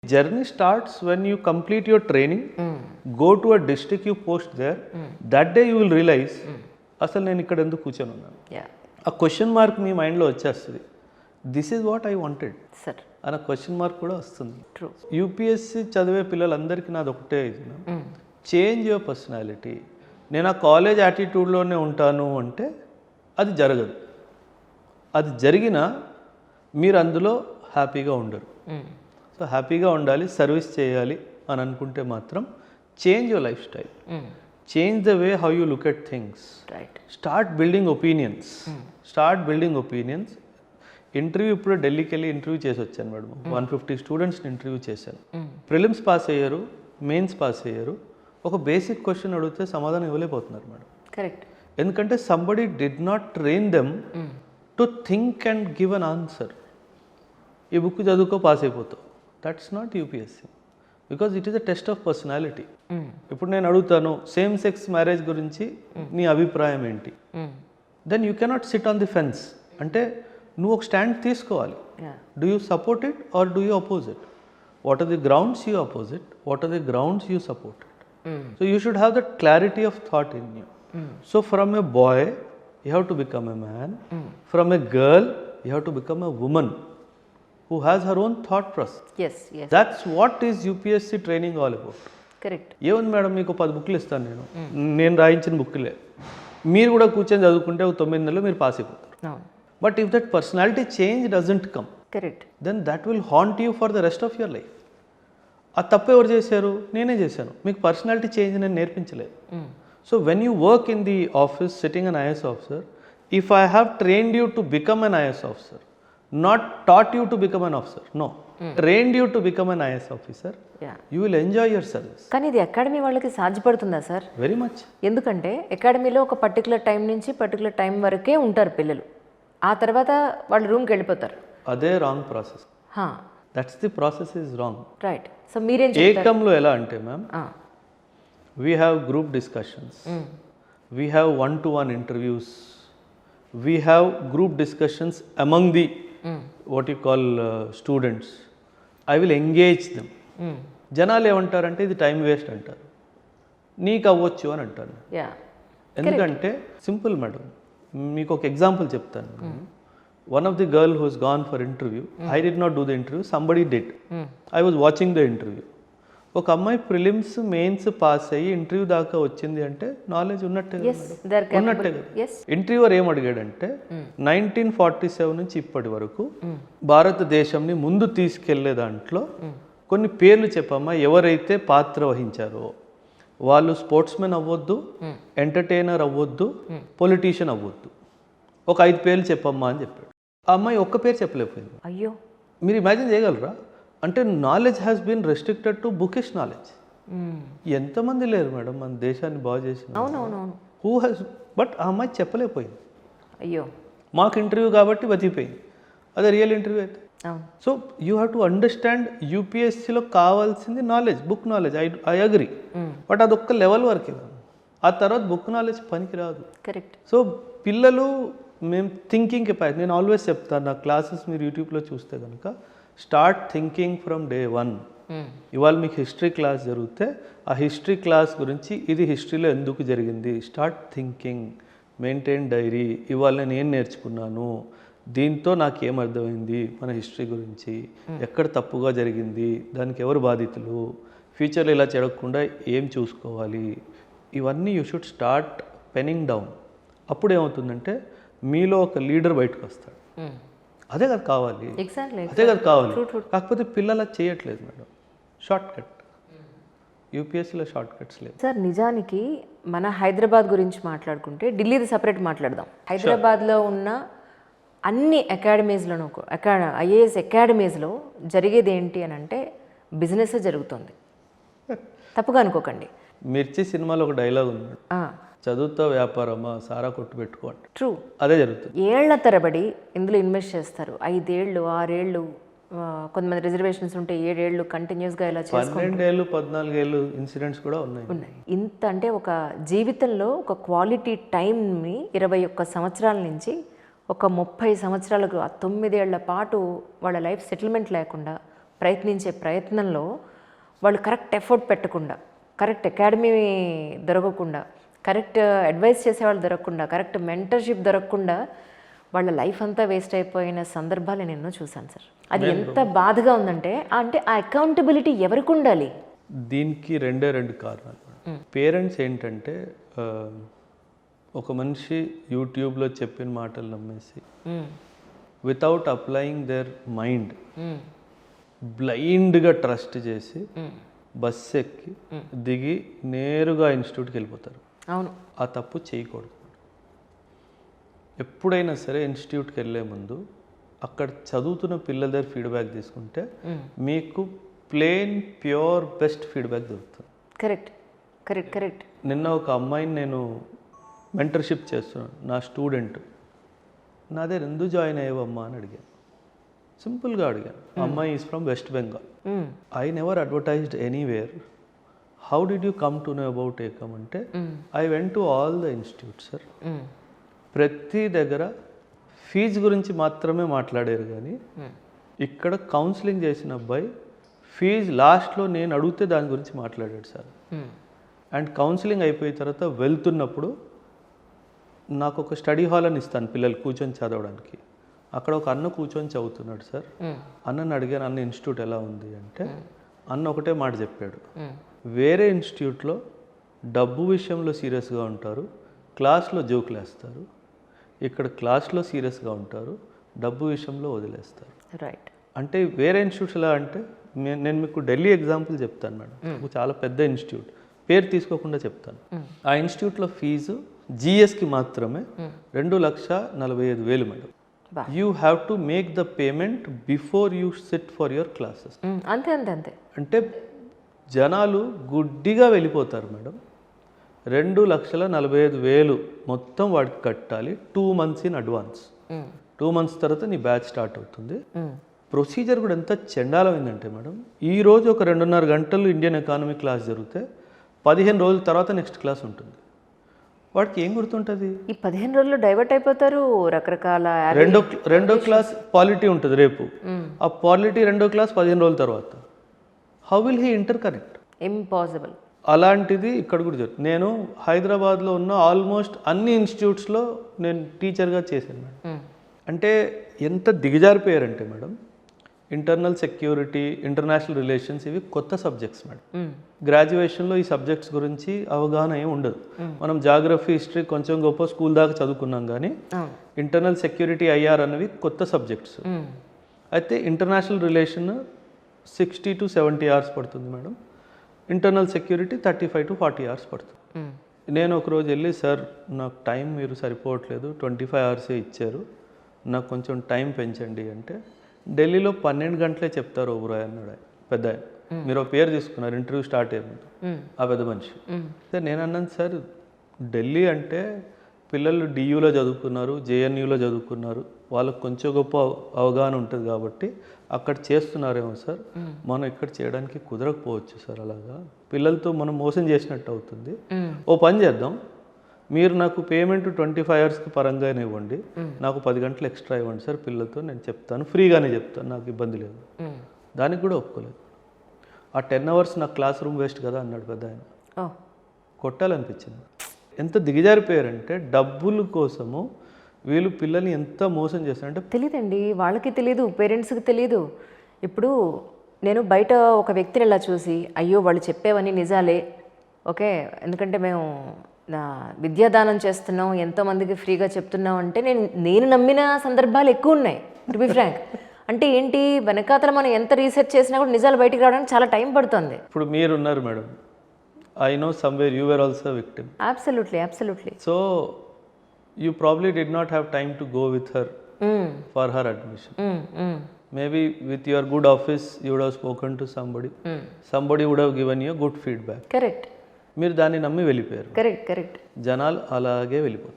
Journey starts when you complete your training, go to a district, you post there. That day you will realize అసలు నేను ఇక్కడ ఎందుకు కూర్చొని ఉన్నాను. ఆ క్వశ్చన్ మార్క్ మీ మైండ్లో వచ్చేస్తుంది. This is what I wanted అన్న క్వశ్చన్ మార్క్ కూడా వస్తుంది. యూపీఎస్సీ చదివే పిల్లలందరికీ నాది ఒకటే, చేంజ్ యువర్ పర్సనాలిటీ. నేను ఆ కాలేజ్ యాటిట్యూడ్లోనే ఉంటాను అంటే అది జరగదు. అది జరిగినా మీరు అందులో హ్యాపీగా ఉండరు. సో హ్యాపీగా ఉండాలి, సర్వీస్ చేయాలి అని అనుకుంటే మాత్రం change your life style, change the way how you look at things, start building opinions. Interview ఇప్పుడు ఢిల్లీకి వెళ్ళి ఇంటర్వ్యూ చేసి వచ్చాను మేడం. 150 స్టూడెంట్స్ని ఇంటర్వ్యూ చేశాను. ప్రిలిమ్స్ పాస్ అయ్యారు, మెయిన్స్ పాస్ అయ్యారు. ఒక బేసిక్ క్వశ్చన్ అడిగితే సమాధానం ఇవ్వలేకపోతున్నారు మేడం. కరెక్ట్. ఎందుకంటే somebody did not train them to think and give an answer. ఈ బుక్ చదువుకో పాస్ అయిపోతావు. That's not UPSC, because it is a test of personality. ఇప్పుడు నేను అడుగుతాను సేమ్ సెక్స్ మ్యారేజ్ గురించి నీ అభిప్రాయం ఏంటి, then you cannot sit on the fence. అంటే నువ్వు ఒక స్టాండ్ తీసుకోవాలి. Do you support it or do you oppose it? What are the grounds you oppose it, what are the grounds you support it? So you should have that clarity of thought in you. So from a boy you have to become a man, from a girl you have to become a woman who has her own thought process. Yes. That's what is UPSC training all about. Correct. ఏముంది madam, మీకు 10 బుక్లు ఇస్తాను నేను రాయించిన బుక్లే, మీరు కూడా కూర్చొని చదువుకుంటే 9 నెలలు మీరు పాస్ అయిపోతారు. But if that personality change doesn't come, correct, then that will haunt you for the rest of your life. ఆ తప్పు ఎవరు చేశారు? నేనే చేశాను. మీకు పర్సనాలిటీ చేంజ్ నేను నేర్పించలేదు. So when you work in the office sitting an IAS officer, if I have trained you to become an IAS officer, not taught you to become an officer, no, trained you to become an IAS officer, you will enjoy your service. కానీ ఇది academy వాళ్ళకి సాధ్యపడుతుందా sir? Very much. ఎందుకంటే అకాడమీలో ఒక particular time నుంచి particular time వరకే ఉంటారు పిల్లలు, ఆ తర్వాత వాళ్ళు రూమ్కి వెళ్ళిపోతారు. అదే wrong process. That's the process is wrong. Right. So మీరేం చెప్తారు? ఏకంలో ఎలా అంటే ma'am, we have group discussions, we have 1-to-1 interviews, we have group discussions among the what you call students. I will engage them. జనాలు ఏమంటారంటే ఇది time waste అంటారు, నీకు అవ్వచ్చు అని అంటారు. ఎందుకంటే సింపుల్ మేడం, మీకు ఒక ఎగ్జాంపుల్ చెప్తాను. One of the girl who's gone for interview, I did not do the interview, somebody did. I was watching the interview. ఒక అమ్మాయి ప్రిలిమ్స్ మెయిన్స్ పాస్ అయ్యి ఇంటర్వ్యూ దాకా వచ్చింది అంటే నాలెడ్జ్ ఉన్నట్టే కదా. ఇంటర్వ్యూవర్ ఏం అడిగాడంటే 1947 నుంచి ఇప్పటి వరకు భారతదేశంని ముందు తీసుకెళ్లే దాంట్లో కొన్ని పేర్లు చెప్పమ్మా, ఎవరైతే పాత్ర వహించారో వాళ్ళు స్పోర్ట్స్ మెన్ అవ్వద్దు, ఎంటర్టైనర్ అవ్వద్దు, పొలిటీషియన్ అవ్వద్దు, ఒక 5 పేర్లు చెప్పమ్మా అని చెప్పాడు. ఆ అమ్మాయి ఒక్క పేరు చెప్పలేకపోయింది. అయ్యో, మీరు ఇమాజిన్ చేయగలరా? అంటే knowledge has been restricted to bookish knowledge. ఎంతమంది లేరు మేడం మన దేశాన్ని బాగు చేసిన హూ హ్యాస్, బట్ ఆ అమ్మాయి చెప్పలేకపోయింది. అయ్యో, మాకు ఇంటర్వ్యూ కాబట్టి బతికిపోయింది. అదే రియల్ ఇంటర్వ్యూ అయితే. So you have to understand, యూపీఎస్సీలో కావాల్సింది knowledge, book knowledge. I agree, but అదొక్క లెవెల్ వరకే. ఆ తర్వాత బుక్ నాలెడ్జ్ పనికి రాదు. కరెక్ట్. సో పిల్లలు మేము థింకింగ్ కెపాసిటీ, నేను ఆల్వేస్ చెప్తాను నా క్లాసెస్ మీరు యూట్యూబ్లో చూస్తే కనుక, స్టార్ట్ థింకింగ్ ఫ్రమ్ డే 1. ఇవాళ మీకు హిస్టరీ క్లాస్ జరిగితే ఆ హిస్టరీ క్లాస్ గురించి ఇది హిస్టరీలో ఎందుకు జరిగింది, స్టార్ట్ థింకింగ్, మెయింటైన్ డైరీ. ఇవాళ నేను ఏం నేర్చుకున్నాను, దీంతో నాకేం అర్థమైంది మన హిస్టరీ గురించి, ఎక్కడ తప్పుగా జరిగింది, దానికి ఎవరు బాధితులు, ఫ్యూచర్లో ఇలా జరగకుండా ఏం చూసుకోవాలి, ఇవన్నీ you should start penning down. అప్పుడు ఏమవుతుందంటే మీలో ఒక లీడర్ బయటకు వస్తాడు. అదే కదా కావాలి, అదే కదా కావాలి. కాకపోతే పిల్లలు అది చేయట్లేదు మేడం. షార్ట్ కట్, యూపీఎస్సీలో షార్ట్ కట్స్ లేదు సార్. నిజానికి మన హైదరాబాద్ గురించి మాట్లాడుకుంటే ఢిల్లీది సపరేట్ మాట్లాడదాం. హైదరాబాద్లో ఉన్న అన్ని అకాడమీస్లోనూ ఐఏఎస్ అకాడమీస్లో జరిగేది ఏంటి అని అంటే బిజినెస్ జరుగుతుంది. తప్పుగా అనుకోకండి. మిర్చి సినిమాలో ఒక డైలాగ్ ఉంది, చదువుతో వ్యాపారమా సారా కొట్టు పెట్టుకోండి. ట్రూ, అదే జరుగుతుంది. ఏళ్ల తరబడి ఇందులో ఇన్వెస్ట్ చేస్తారు. 5 ఏళ్ళు 6 ఏళ్ళు, కొంతమంది రిజర్వేషన్స్ ఉంటే 7 ఏళ్ళు కంటిన్యూస్గా ఇలా చేస్తారు. 12 ఏళ్ళు 14 ఏళ్ళు ఇన్సిడెంట్స్ కూడా ఉన్నాయి. ఇంత అంటే ఒక జీవితంలో ఒక క్వాలిటీ టైంని 21 సంవత్సరాల నుంచి ఒక 30 సంవత్సరాలకు, 9 ఏళ్ల పాటు వాళ్ళ లైఫ్ సెటిల్మెంట్ లేకుండా ప్రయత్నించే ప్రయత్నంలో వాళ్ళు కరెక్ట్ ఎఫర్ట్ పెట్టకుండా, కరెక్ట్ అకాడమీ దొరకకుండా, కరెక్ట్ అడ్వైస్ చేసేవాళ్ళు దొరకకుండా, కరెక్ట్ మెంటర్షిప్ దొరకకుండా వాళ్ళ లైఫ్ అంతా వేస్ట్ అయిపోయిన సందర్భాలు నేను ఎన్నో చూశాను సార్. అది ఎంత బాధగా ఉందంటే, అంటే ఆ అకౌంటబిలిటీ ఎవరికి ఉండాలి? దీనికి రెండు కారణాలు. పేరెంట్స్ ఏంటంటే ఒక మనిషి యూట్యూబ్లో చెప్పిన మాటలు నమ్మేసి వితౌట్ అప్లయింగ్ దేర్ మైండ్ బ్లైండ్గా ట్రస్ట్ చేసి బస్సు ఎక్కి దిగి నేరుగా ఇన్స్టిట్యూట్కి వెళ్ళిపోతారు. అవును, ఆ తప్పు చేయకూడదు. ఎప్పుడైనా సరే ఇన్స్టిట్యూట్కి వెళ్ళే ముందు అక్కడ చదువుతున్న పిల్లల దగ్గర ఫీడ్బ్యాక్ తీసుకుంటే మీకు ప్లెయిన్ ప్యూర్ బెస్ట్ ఫీడ్బ్యాక్ దొరుకుతుంది. Correct correct correct. నిన్న ఒక అమ్మాయిని నేను మెంటర్షిప్ చేస్తున్నాను, నా స్టూడెంట్. నా దగ్గర ఎందుకు జాయిన్ అయ్యావమ్మా అని అడిగాను. సింపుల్గా అడిగాను. అమ్మాయి is from West Bengal. I never advertised anywhere. How did you come to know about ఏకమ్ అంటే I went to all the institute sir. ప్రతి దగ్గర ఫీజు గురించి మాత్రమే మాట్లాడారు, కానీ ఇక్కడ కౌన్సిలింగ్ చేసిన అబ్బాయి ఫీజు లాస్ట్లో నేను అడిగితే దాని గురించి మాట్లాడాడు సార్. అండ్ కౌన్సిలింగ్ అయిపోయిన తర్వాత వెళ్తున్నప్పుడు నాకు ఒక స్టడీ హాల్ అని ఇస్తాను పిల్లలు కూర్చొని చదవడానికి. అక్కడ ఒక అన్న కూర్చొని చదువుతున్నాడు సార్. అన్నని అడిగాను, అన్న ఇన్స్టిట్యూట్ ఎలా ఉంది అంటే అన్న ఒకటే మాట చెప్పాడు, వేరే ఇన్స్టిట్యూట్లో డబ్బు విషయంలో సీరియస్గా ఉంటారు, క్లాస్లో జోకులు వేస్తారు. ఇక్కడ క్లాస్లో సీరియస్గా ఉంటారు, డబ్బు విషయంలో వదిలేస్తారు. రైట్. అంటే వేరే ఇన్స్టిట్యూట్స్ ఎలా అంటే నేను మీకు ఢిల్లీ ఎగ్జాంపుల్ చెప్తాను మేడం. చాలా పెద్ద ఇన్స్టిట్యూట్, పేరు తీసుకోకుండా చెప్తాను. ఆ ఇన్స్టిట్యూట్లో ఫీజు జిఎస్కి మాత్రమే 2,45,000 madam. You have to make the payment before you SIT for your classes. అంతే అంతే అంతే. అంటే జనాలు గుడ్డిగా వెళ్ళిపోతారు మేడం. 2,45,000 మొత్తం వాడికి కట్టాలి 2 months ఇన్ అడ్వాన్స్. 2 months తర్వాత నీ బ్యాచ్ స్టార్ట్ అవుతుంది. ప్రొసీజర్ కూడా ఎంత చండాలమైందంటే మేడం, ఈ రోజు ఒక 2.5 గంటలు ఇండియన్ ఎకానమీ క్లాస్ జరిగితే 15 రోజుల తర్వాత నెక్స్ట్ క్లాస్ ఉంటుంది. వాడికి ఏం గుర్తుంటుంది? ఈ 15 రోజుల్లో డైవర్ట్ అయిపోతారు రకరకాల. రెండో క్లాస్ పాలిటీ ఉంటుంది రేపు, ఆ పాలిటీ రెండో క్లాస్ 15 రోజుల తర్వాత. How will he inter connect? Impossible. అలాంటిది ఇక్కడ కూడా జరుగుతుంది. నేను హైదరాబాద్లో ఉన్న ఆల్మోస్ట్ అన్ని ఇన్స్టిట్యూట్స్లో నేను టీచర్గా చేశాను మేడం. అంటే ఎంత దిగజారిపోయారంటే madam, internal security, international relations ఇవి కొత్త సబ్జెక్ట్స్ మేడం. గ్రాడ్యుయేషన్లో ఈ సబ్జెక్ట్స్ గురించి అవగాహన ఏమి ఉండదు. మనం జాగ్రఫీ, హిస్టరీ కొంచెం గొప్ప స్కూల్ దాకా చదువుకున్నాం, కానీ ఇంటర్నల్ సెక్యూరిటీ, ఐఆర్ అనేవి కొత్త సబ్జెక్ట్స్. అయితే ఇంటర్నేషనల్ రిలేషన్ 60 to 70 hours పడుతుంది madam. Internal security 35 to 40 hours పడుతుంది. నేను ఒకరోజు వెళ్ళి, సార్ నాకు టైం మీరు సరిపోవట్లేదు, 25 hours ఇచ్చారు, నాకు కొంచెం టైం పెంచండి అంటే, ఢిల్లీలో 12 గంటలే చెప్తారు ఓబ్రాయ్ అన్నాడు పెద్ద ఆయన. మీరు ఒక పేరు తీసుకున్నారు ఇంటర్వ్యూ స్టార్ట్ అయ్యే ముందు, ఆ పెద్ద మనిషి. సార్ నేను అన్నాను, సార్ ఢిల్లీ అంటే పిల్లలు డియూలో చదువుకున్నారు, జేఎన్యూలో చదువుకున్నారు, వాళ్ళకు కొంచెం గొప్ప అవగాహన ఉంటుంది కాబట్టి అక్కడ చేస్తున్నారేమో సార్, మనం ఇక్కడ చేయడానికి కుదరకపోవచ్చు సార్. అలాగా పిల్లలతో మనం మోసం చేసినట్టు అవుతుంది. ఓ పని చేద్దాం, మీరు నాకు పేమెంట్ 25 hours పరంగానే ఇవ్వండి, నాకు 10 గంటలు ఎక్స్ట్రా ఇవ్వండి సార్, పిల్లలతో నేను చెప్తాను, ఫ్రీగానే చెప్తాను, నాకు ఇబ్బంది లేదు. దానికి కూడా ఒప్పుకోలేదు. ఆ 10 hours నాకు క్లాస్ రూమ్ వేస్ట్ కదా అన్నాడు పెద్ద ఆయన. కొట్టాలనిపించింది. ఎంత దిగజారిపోయారంటే డబ్బుల కోసము వీళ్ళు పిల్లల్ని ఎంత మోసం చేస్తారంటే తెలియదండి, వాళ్ళకి తెలియదు, పేరెంట్స్కి తెలియదు. ఇప్పుడు నేను బయట ఒక వ్యక్తిని ఇలా చూసి, అయ్యో వాళ్ళు చెప్పేవన్నీ నిజాలే, ఓకే, ఎందుకంటే మేము విద్యాదానం చేస్తున్నాం, ఎంతోమందికి ఫ్రీగా చెప్తున్నాం అంటే నేను నమ్మిన సందర్భాలు ఎక్కువ ఉన్నాయి, టు బి ఫ్రాంక్. అంటే ఏంటి, వెనకాతల మనం ఎంత రీసెర్చ్ చేసినా కూడా నిజాలు బయటికి రావడానికి చాలా టైం పడుతుంది. ఇప్పుడు మీరు ఉన్నారు madam, I know somewhere you were also a victim. Absolutely, absolutely. So you probably did not have time to go with her for her admission. Maybe with your good office you would have spoken to somebody. Somebody would have given you good feedback. Correct. మీరు దాన్ని నమ్మి వెళ్ళిపోయారు. Correct correct. జనాలు అలాగే వెళ్ళిపోతారు.